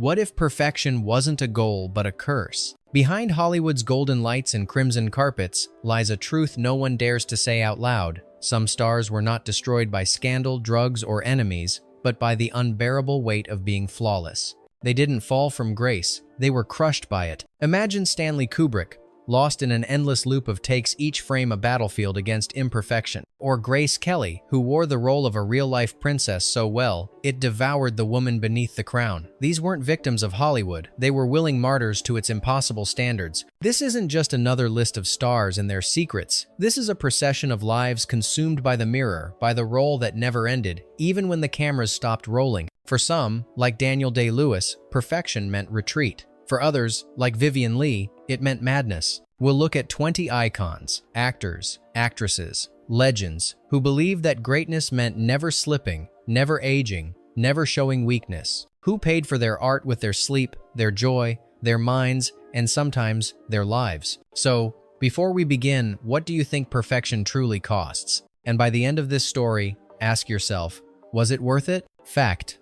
What if perfection wasn't a goal but a curse? Behind Hollywood's golden lights and crimson carpets lies a truth no one dares to say out loud. Some stars were not destroyed by scandal, drugs, or enemies, but by the unbearable weight of being flawless. They didn't fall from grace, they were crushed by it. Imagine Stanley Kubrick, lost in an endless loop of takes, each frame a battlefield against imperfection. Or Grace Kelly, who wore the role of a real-life princess so well, it devoured the woman beneath the crown. These weren't victims of Hollywood, they were willing martyrs to its impossible standards. This isn't just another list of stars and their secrets. This is a procession of lives consumed by the mirror, by the role that never ended, even when the cameras stopped rolling. For some, like Daniel Day-Lewis, perfection meant retreat. For others, like Vivien Leigh, it meant madness. We'll look at 20 icons, actors, actresses, legends, who believed that greatness meant never slipping, never aging, never showing weakness. Who paid for their art with their sleep, their joy, their minds, and sometimes their lives. So, before we begin, what do you think perfection truly costs? And by the end of this story, ask yourself, was it worth it? Fact.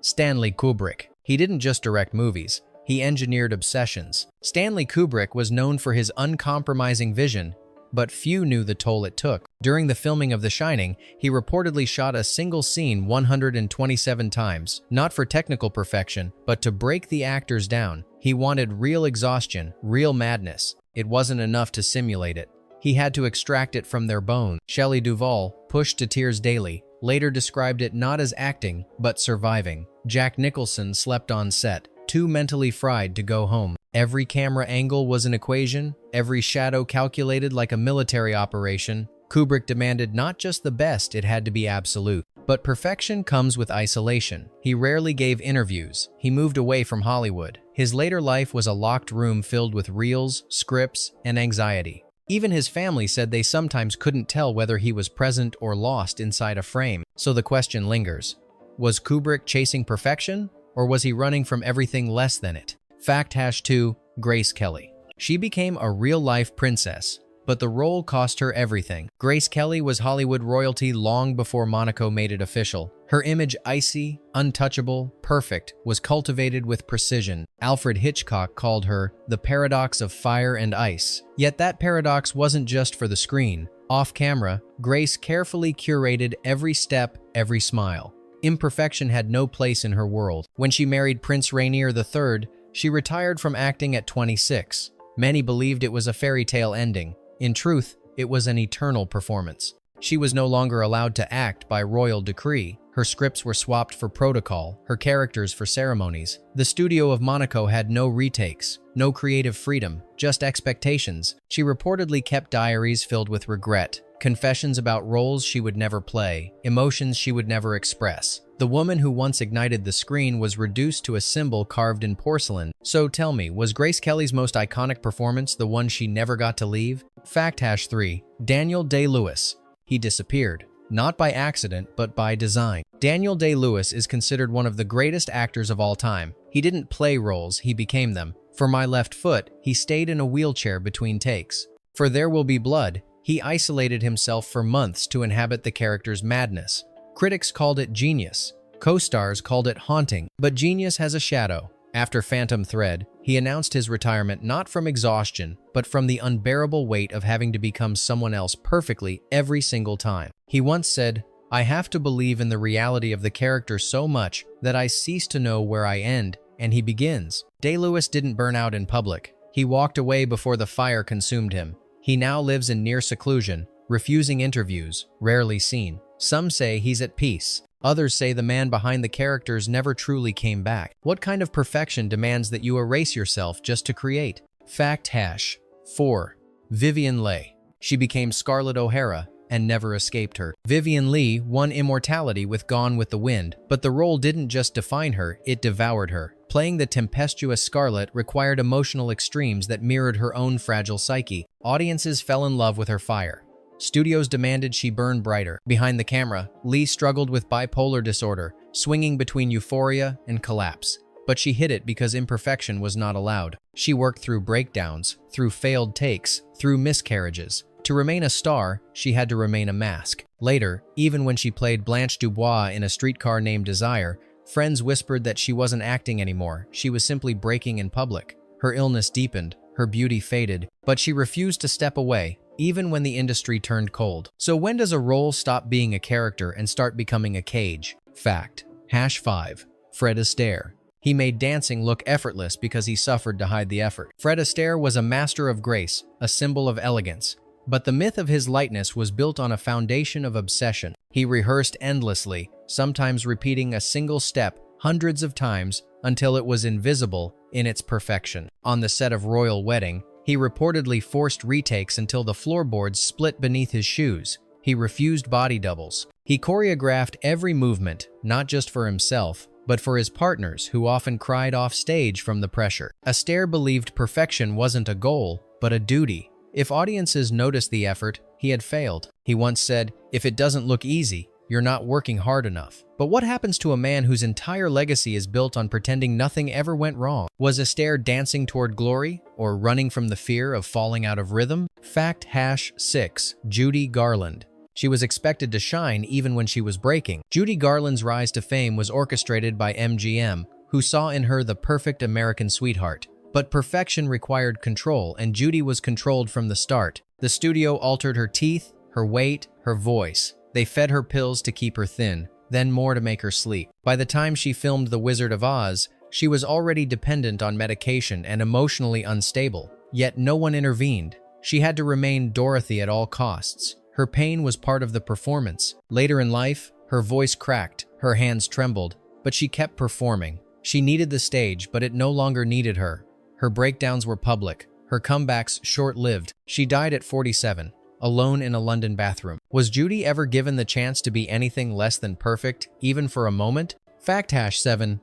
Stanley Kubrick. He didn't just direct movies. He engineered obsessions. Stanley Kubrick was known for his uncompromising vision, but few knew the toll it took. During the filming of The Shining, he reportedly shot a single scene 127 times, not for technical perfection, but to break the actors down. He wanted real exhaustion, real madness. It wasn't enough to simulate it. He had to extract it from their bones. Shelley Duvall, pushed to tears daily, later described it not as acting, but surviving. Jack Nicholson slept on set, too mentally fried to go home. Every camera angle was an equation, every shadow calculated like a military operation. Kubrick demanded not just the best, it had to be absolute. But perfection comes with isolation. He rarely gave interviews. He moved away from Hollywood. His later life was a locked room filled with reels, scripts, and anxiety. Even his family said they sometimes couldn't tell whether he was present or lost inside a frame. So the question lingers. Was Kubrick chasing perfection? Or was he running from everything less than it? Fact #2, Grace Kelly. She became a real-life princess, but the role cost her everything. Grace Kelly was Hollywood royalty long before Monaco made it official. Her image, icy, untouchable, perfect, was cultivated with precision. Alfred Hitchcock called her the paradox of fire and ice. Yet that paradox wasn't just for the screen. Off-camera, Grace carefully curated every step, every smile. Imperfection had no place in her world. When she married Prince Rainier III, she retired from acting at 26. Many believed it was a fairy tale ending. In truth, it was an eternal performance. She was no longer allowed to act by royal decree. Her scripts were swapped for protocol, her characters for ceremonies. The studio of Monaco had no retakes, no creative freedom, just expectations. She reportedly kept diaries filled with regret, confessions about roles she would never play, emotions she would never express. The woman who once ignited the screen was reduced to a symbol carved in porcelain. So tell me, was Grace Kelly's most iconic performance the one she never got to leave? Fact #3, Daniel Day-Lewis. He disappeared. Not by accident, but by design. Daniel Day-Lewis is considered one of the greatest actors of all time. He didn't play roles, he became them. For My Left Foot, he stayed in a wheelchair between takes. For There Will Be Blood, he isolated himself for months to inhabit the character's madness. Critics called it genius. Co-stars called it haunting. But genius has a shadow. After Phantom Thread, he announced his retirement not from exhaustion, but from the unbearable weight of having to become someone else perfectly every single time. He once said, "I have to believe in the reality of the character so much that I cease to know where I end and he begins." Day-Lewis didn't burn out in public. He walked away before the fire consumed him. He now lives in near seclusion, refusing interviews, rarely seen. Some say he's at peace. Others say the man behind the characters never truly came back. What kind of perfection demands that you erase yourself just to create? Fact #4, Vivien Leigh. She became Scarlett O'Hara and never escaped her. Vivien Leigh won immortality with Gone with the Wind, but the role didn't just define her, it devoured her. Playing the tempestuous Scarlett required emotional extremes that mirrored her own fragile psyche. Audiences fell in love with her fire. Studios demanded she burn brighter. Behind the camera, Leigh struggled with bipolar disorder, swinging between euphoria and collapse. But she hid it because imperfection was not allowed. She worked through breakdowns, through failed takes, through miscarriages. To remain a star, she had to remain a mask. Later, even when she played Blanche Dubois in A Streetcar Named Desire, Friends whispered that she wasn't acting anymore, she was simply breaking in public. Her illness deepened, her beauty faded, but she refused to step away, even when the industry turned cold. So when does a role stop being a character and start becoming a cage? Fact. #5. Fred Astaire. He made dancing look effortless because he suffered to hide the effort. Fred Astaire was a master of grace, a symbol of elegance. But the myth of his lightness was built on a foundation of obsession. He rehearsed endlessly, sometimes repeating a single step hundreds of times until it was invisible in its perfection. On the set of Royal Wedding, he reportedly forced retakes until the floorboards split beneath his shoes. He refused body doubles. He choreographed every movement, not just for himself, but for his partners who often cried off stage from the pressure. Astaire believed perfection wasn't a goal, but a duty. If audiences noticed the effort, he had failed. He once said, "If it doesn't look easy, you're not working hard enough." But what happens to a man whose entire legacy is built on pretending nothing ever went wrong? Was Astaire dancing toward glory or running from the fear of falling out of rhythm? Fact #6. Judy Garland. She was expected to shine even when she was breaking. Judy Garland's rise to fame was orchestrated by MGM, who saw in her the perfect American sweetheart. But perfection required control, and Judy was controlled from the start. The studio altered her teeth, her weight, her voice. They fed her pills to keep her thin, then more to make her sleep. By the time she filmed The Wizard of Oz, she was already dependent on medication and emotionally unstable. Yet no one intervened. She had to remain Dorothy at all costs. Her pain was part of the performance. Later in life, her voice cracked, her hands trembled, but she kept performing. She needed the stage, but it no longer needed her. Her breakdowns were public, her comebacks short-lived. She died at 47, alone in a London bathroom. Was Judy ever given the chance to be anything less than perfect, even for a moment? Fact #7.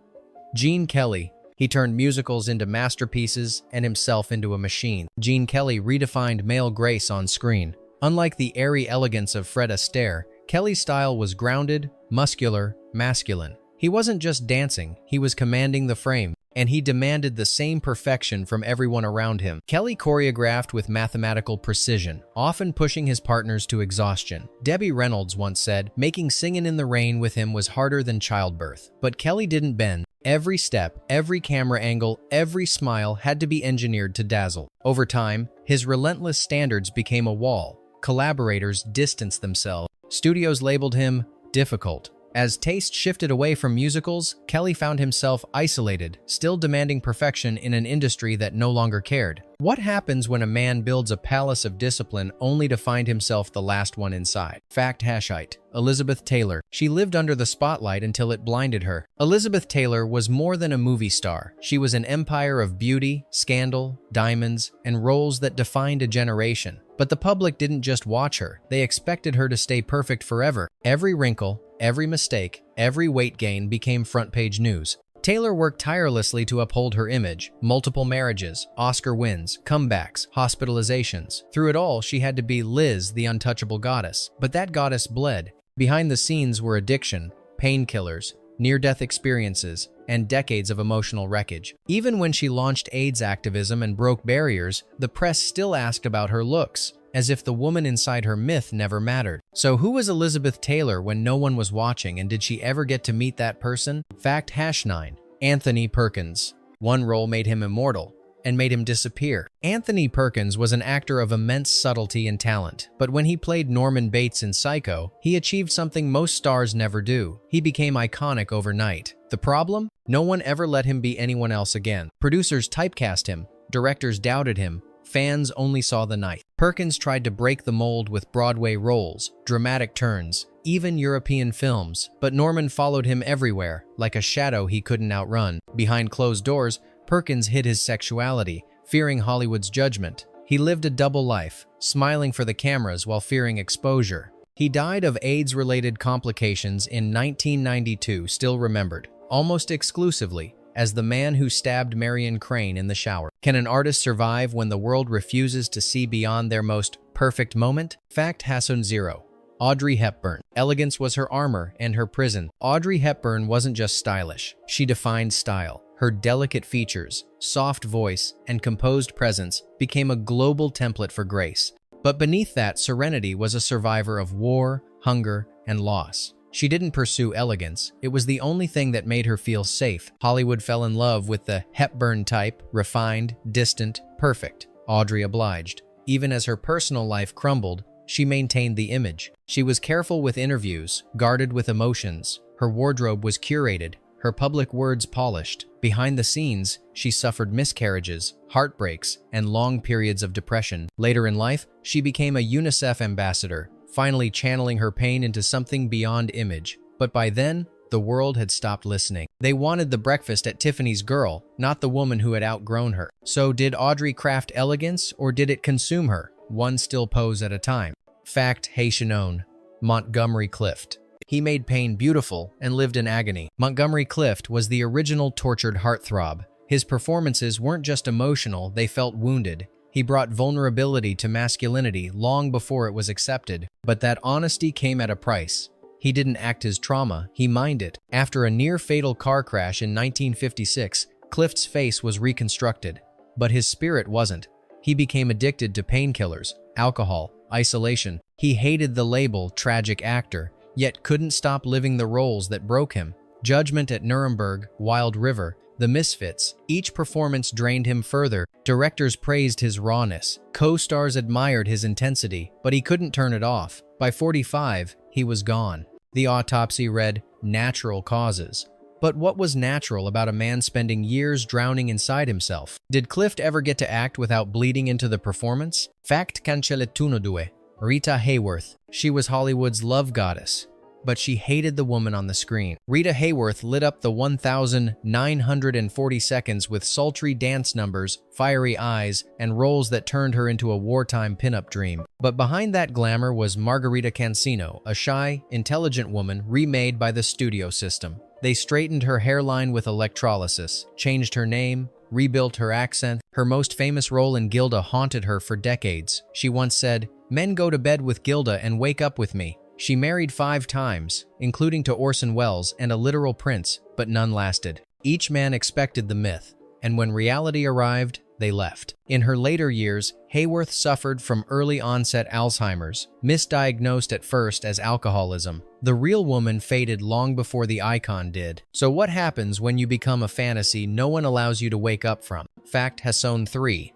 Gene Kelly. He turned musicals into masterpieces and himself into a machine. Gene Kelly redefined male grace on screen. Unlike the airy elegance of Fred Astaire, Kelly's style was grounded, muscular, masculine. He wasn't just dancing, he was commanding the frame, and he demanded the same perfection from everyone around him. Kelly choreographed with mathematical precision, often pushing his partners to exhaustion. Debbie Reynolds once said, "Making Singin' in the Rain with him was harder than childbirth." But Kelly didn't bend. Every step, every camera angle, every smile had to be engineered to dazzle. Over time, his relentless standards became a wall. Collaborators distanced themselves. Studios labeled him difficult. As taste shifted away from musicals, Kelly found himself isolated, still demanding perfection in an industry that no longer cared. What happens when a man builds a palace of discipline only to find himself the last one inside? Fact #8. Elizabeth Taylor. She lived under the spotlight until it blinded her. Elizabeth Taylor was more than a movie star. She was an empire of beauty, scandal, diamonds, and roles that defined a generation. But the public didn't just watch her, they expected her to stay perfect forever. Every wrinkle, every mistake, every weight gain became front-page news. Taylor worked tirelessly to uphold her image. Multiple marriages, Oscar wins, comebacks, hospitalizations. Through it all, she had to be Liz, the untouchable goddess. But that goddess bled. Behind the scenes were addiction, painkillers, near-death experiences, and decades of emotional wreckage. Even when she launched AIDS activism and broke barriers, the press still asked about her looks, as if the woman inside her myth never mattered. So who was Elizabeth Taylor when no one was watching, and did she ever get to meet that person? Fact #9. Anthony Perkins. One role made him immortal and made him disappear. Anthony Perkins was an actor of immense subtlety and talent, but when he played Norman Bates in Psycho, he achieved something most stars never do. He became iconic overnight. The problem? No one ever let him be anyone else again. Producers typecast him, directors doubted him, fans only saw the knife. Perkins tried to break the mold with Broadway roles, dramatic turns, even European films, but Norman followed him everywhere, like a shadow he couldn't outrun. Behind closed doors, Perkins hid his sexuality, fearing Hollywood's judgment. He lived a double life, smiling for the cameras while fearing exposure. He died of AIDS-related complications in 1992, still remembered, almost exclusively, as the man who stabbed Marion Crane in the shower. Can an artist survive when the world refuses to see beyond their most perfect moment? Fact #0. Audrey Hepburn. Elegance was her armor and her prison. Audrey Hepburn wasn't just stylish, she defined style. Her delicate features, soft voice, and composed presence became a global template for grace. But beneath that serenity was a survivor of war, hunger, and loss. She didn't pursue elegance. It was the only thing that made her feel safe. Hollywood fell in love with the Hepburn type, refined, distant, perfect. Audrey obliged. Even as her personal life crumbled, she maintained the image. She was careful with interviews, guarded with emotions. Her wardrobe was curated, her public words polished. Behind the scenes, she suffered miscarriages, heartbreaks, and long periods of depression. Later in life, she became a UNICEF ambassador, finally channeling her pain into something beyond image. But by then, the world had stopped listening. They wanted the breakfast at Tiffany's girl, not the woman who had outgrown her. So did Audrey craft elegance, or did it consume her? One still pose at a time. Fact Haitian Montgomery Clift. He made pain beautiful and lived in agony. Montgomery Clift was the original tortured heartthrob. His performances weren't just emotional, they felt wounded. He brought vulnerability to masculinity long before it was accepted. But that honesty came at a price. He didn't act his trauma, he mined it. After a near-fatal car crash in 1956, Clift's face was reconstructed. But his spirit wasn't. He became addicted to painkillers, alcohol, isolation. He hated the label tragic actor, yet couldn't stop living the roles that broke him. Judgment at Nuremberg, Wild River, The Misfits. Each performance drained him further. Directors praised his rawness. Co-stars admired his intensity, but he couldn't turn it off. By 45, he was gone. The autopsy read, natural causes. But what was natural about a man spending years drowning inside himself? Did Clift ever get to act without bleeding into the performance? Fact cancelletunodue. Rita Hayworth. She was Hollywood's love goddess, but she hated the woman on the screen. Rita Hayworth lit up the 1,940 seconds with sultry dance numbers, fiery eyes, and roles that turned her into a wartime pinup dream. But behind that glamour was Margarita Cancino, a shy, intelligent woman remade by the studio system. They straightened her hairline with electrolysis, changed her name, rebuilt her accent. Her most famous role in Gilda haunted her for decades. She once said, "Men go to bed with Gilda and wake up with me." She married 5 times, including to Orson Welles and a literal prince, but none lasted. Each man expected the myth, and when reality arrived, they left. In her later years, Hayworth suffered from early-onset Alzheimer's, misdiagnosed at first as alcoholism. The real woman faded long before the icon did. So what happens when you become a fantasy no one allows you to wake up from? Fact Hasson 3.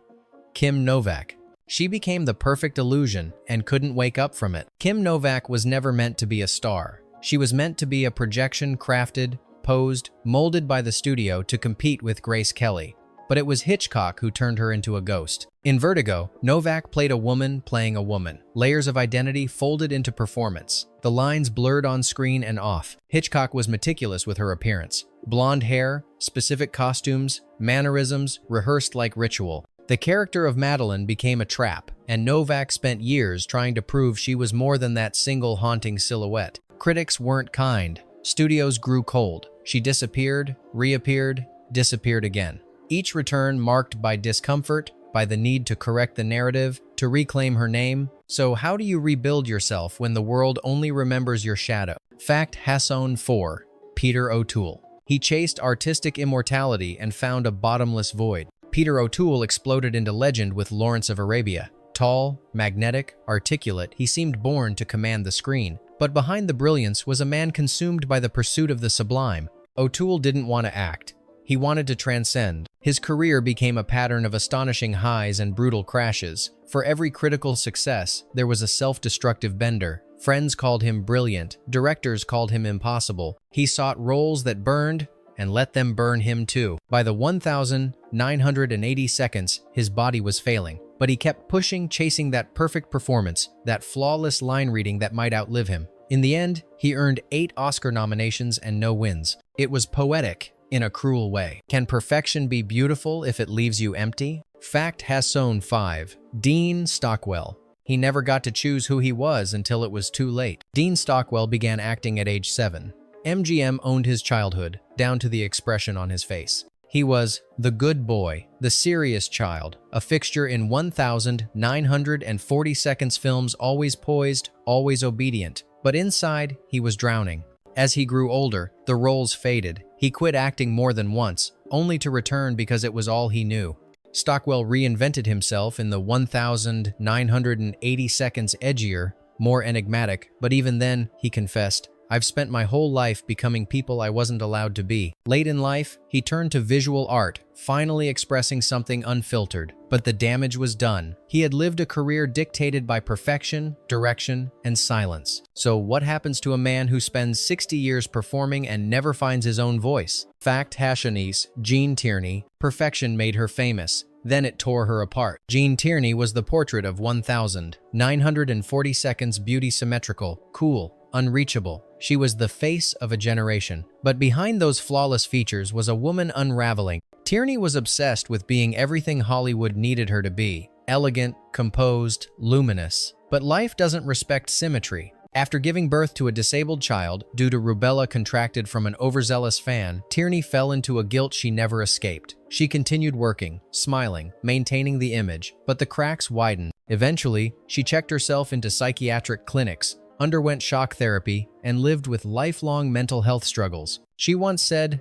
Kim Novak. She became the perfect illusion and couldn't wake up from it. Kim Novak was never meant to be a star. She was meant to be a projection crafted, posed, molded by the studio to compete with Grace Kelly. But it was Hitchcock who turned her into a ghost. In Vertigo, Novak played a woman playing a woman. Layers of identity folded into performance. The lines blurred on screen and off. Hitchcock was meticulous with her appearance. Blonde hair, specific costumes, mannerisms, rehearsed like ritual. The character of Madeline became a trap, and Novak spent years trying to prove she was more than that single haunting silhouette. Critics weren't kind. Studios grew cold. She disappeared, reappeared, disappeared again. Each return marked by discomfort, by the need to correct the narrative, to reclaim her name. So how do you rebuild yourself when the world only remembers your shadow? Fact Hasson 4. Peter O'Toole. He chased artistic immortality and found a bottomless void. Peter O'Toole exploded into legend with Lawrence of Arabia. Tall, magnetic, articulate, he seemed born to command the screen. But behind the brilliance was a man consumed by the pursuit of the sublime. O'Toole didn't want to act. He wanted to transcend. His career became a pattern of astonishing highs and brutal crashes. For every critical success, there was a self-destructive bender. Friends called him brilliant. Directors called him impossible. He sought roles that burned, and let them burn him too. By the 1,980 seconds, his body was failing. But he kept pushing, chasing that perfect performance, that flawless line reading that might outlive him. In the end, he earned 8 Oscar nominations and no wins. It was poetic, in a cruel way. Can perfection be beautiful if it leaves you empty? Fact Hasson 5. Dean Stockwell. He never got to choose who he was until it was too late. Dean Stockwell began acting at age 7. MGM owned his childhood, down to the expression on his face. He was the good boy, the serious child, a fixture in 1,940 seconds films, always poised, always obedient. But inside, he was drowning. As he grew older, the roles faded. He quit acting more than once, only to return because it was all he knew. Stockwell reinvented himself in the 1,980 seconds edgier, more enigmatic, but even then, he confessed, I've spent my whole life becoming people I wasn't allowed to be. Late in life, he turned to visual art, finally expressing something unfiltered. But the damage was done. He had lived a career dictated by perfection, direction, and silence. So what happens to a man who spends 60 years performing and never finds his own voice? Fact: Hashanice, Jean Tierney, perfection made her famous. Then it tore her apart. Jean Tierney was the portrait of 1,940 seconds beauty, symmetrical, cool, unreachable. She was the face of a generation. But behind those flawless features was a woman unraveling. Tierney was obsessed with being everything Hollywood needed her to be: elegant, composed, luminous. But life doesn't respect symmetry. After giving birth to a disabled child due to rubella contracted from an overzealous fan, Tierney fell into a guilt she never escaped. She continued working, smiling, maintaining the image, but the cracks widened. Eventually, she checked herself into psychiatric clinics, underwent shock therapy, and lived with lifelong mental health struggles. She once said,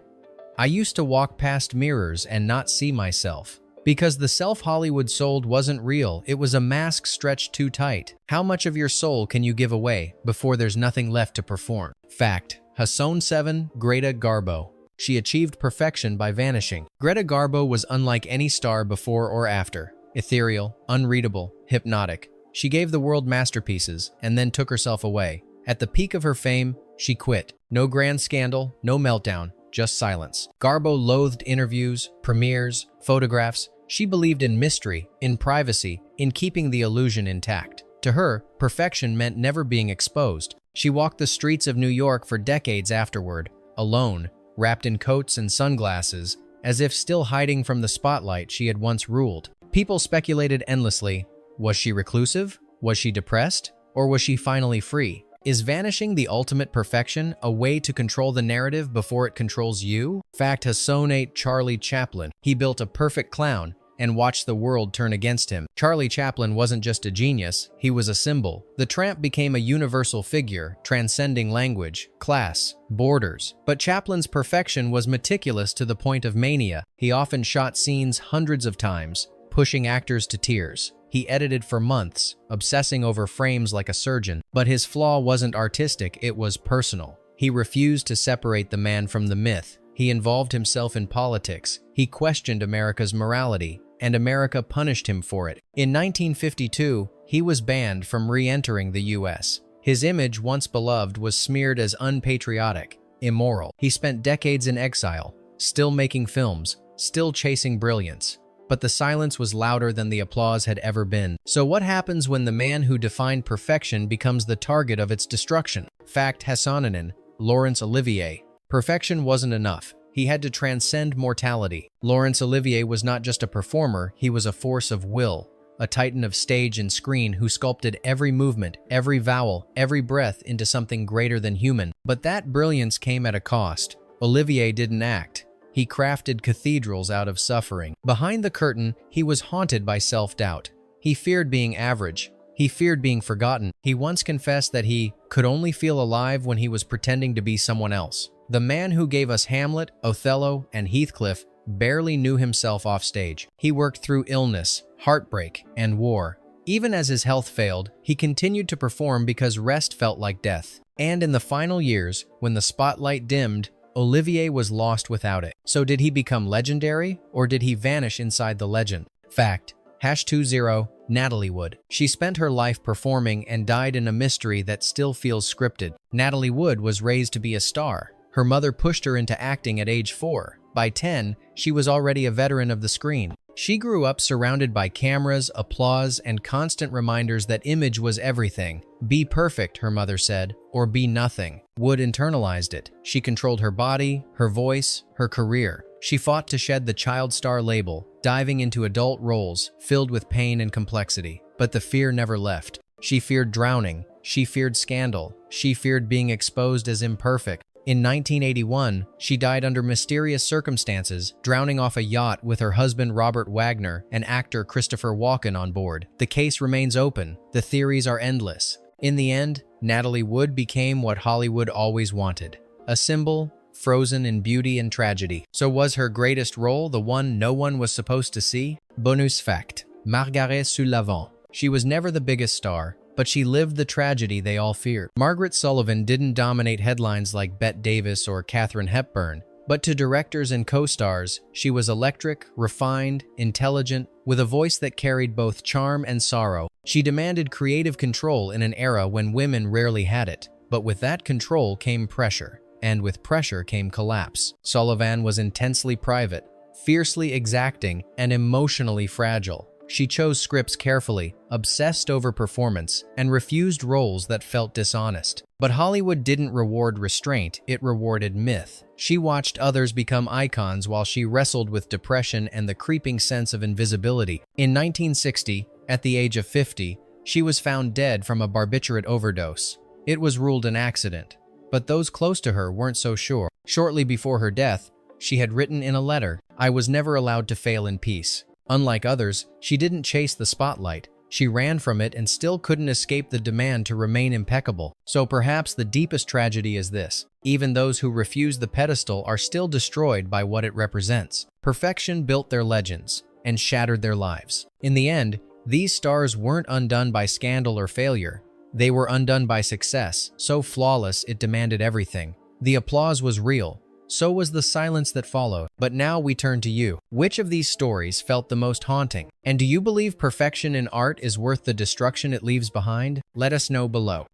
"I used to walk past mirrors and not see myself. Because the self Hollywood sold wasn't real, it was a mask stretched too tight. How much of your soul can you give away before there's nothing left to perform?" Fact: Hasson 7, Greta Garbo. She achieved perfection by vanishing. Greta Garbo was unlike any star before or after. Ethereal, unreadable, hypnotic. She gave the world masterpieces and then took herself away. At the peak of her fame, she quit. No grand scandal, no meltdown, just silence. Garbo loathed interviews, premieres, photographs. She believed in mystery, in privacy, in keeping the illusion intact. To her, perfection meant never being exposed. She walked the streets of New York for decades afterward, alone, wrapped in coats and sunglasses, as if still hiding from the spotlight she had once ruled. People speculated endlessly. Was she reclusive? Was she depressed? Or was she finally free? Is vanishing the ultimate perfection, a way to control the narrative before it controls you? Fact: Hasson 8, Charlie Chaplin. He built a perfect clown and watched the world turn against him. Charlie Chaplin wasn't just a genius, he was a symbol. The tramp became a universal figure, transcending language, class, borders. But Chaplin's perfection was meticulous to the point of mania. He often shot scenes hundreds of times, pushing actors to tears. He edited for months, obsessing over frames like a surgeon. But his flaw wasn't artistic, it was personal. He refused to separate the man from the myth. He involved himself in politics. He questioned America's morality, and America punished him for it. In 1952, he was banned from re-entering the US. His image, once beloved, was smeared as unpatriotic, immoral. He spent decades in exile, still making films, still chasing brilliance. But the silence was louder than the applause had ever been. So what happens when the man who defined perfection becomes the target of its destruction? Fact: Hassonanen, Laurence Olivier. Perfection wasn't enough. He had to transcend mortality. Laurence Olivier was not just a performer, he was a force of will, a titan of stage and screen who sculpted every movement, every vowel, every breath into something greater than human. But that brilliance came at a cost. Olivier didn't act. He crafted cathedrals out of suffering. Behind the curtain, he was haunted by self-doubt. He feared being average. He feared being forgotten. He once confessed that he could only feel alive when he was pretending to be someone else. The man who gave us Hamlet, Othello, and Heathcliff barely knew himself off stage. He worked through illness, heartbreak, and war. Even as his health failed, he continued to perform because rest felt like death. And in the final years, when the spotlight dimmed, Olivier was lost without it. So did he become legendary, or did he vanish inside the legend? Fact: #20, Natalie Wood. She spent her life performing and died in a mystery that still feels scripted. Natalie Wood was raised to be a star. Her mother pushed her into acting at age 4. By 10, she was already a veteran of the screen. She grew up surrounded by cameras, applause, and constant reminders that image was everything. Be perfect, her mother said, or be nothing. Wood internalized it. She controlled her body, her voice, her career. She fought to shed the child star label, diving into adult roles filled with pain and complexity. But the fear never left. She feared drowning. She feared scandal. She feared being exposed as imperfect. In 1981, she died under mysterious circumstances, drowning off a yacht with her husband Robert Wagner and actor Christopher Walken on board. The case remains open. The theories are endless. In the end, Natalie Wood became what Hollywood always wanted: a symbol, frozen in beauty and tragedy. So was her greatest role the one no one was supposed to see? Bonus fact: Margaret Sulavant. She was never the biggest star, but she lived the tragedy they all feared. Margaret Sullivan didn't dominate headlines like Bette Davis or Katharine Hepburn, but to directors and co-stars, she was electric, refined, intelligent, with a voice that carried both charm and sorrow. She demanded creative control in an era when women rarely had it. But with that control came pressure, and with pressure came collapse. Sullivan was intensely private, fiercely exacting, and emotionally fragile. She chose scripts carefully, obsessed over performance, and refused roles that felt dishonest. But Hollywood didn't reward restraint, it rewarded myth. She watched others become icons while she wrestled with depression and the creeping sense of invisibility. In 1960, at the age of 50, she was found dead from a barbiturate overdose. It was ruled an accident, but those close to her weren't so sure. Shortly before her death, she had written in a letter, "I was never allowed to fail in peace." Unlike others, she didn't chase the spotlight. She ran from it and still couldn't escape the demand to remain impeccable. So perhaps the deepest tragedy is this: even those who refuse the pedestal are still destroyed by what it represents. Perfection built their legends and shattered their lives. In the end, these stars weren't undone by scandal or failure. They were undone by success, so flawless it demanded everything. The applause was real. So was the silence that followed. But now we turn to you. Which of these stories felt the most haunting? And do you believe perfection in art is worth the destruction it leaves behind? Let us know below.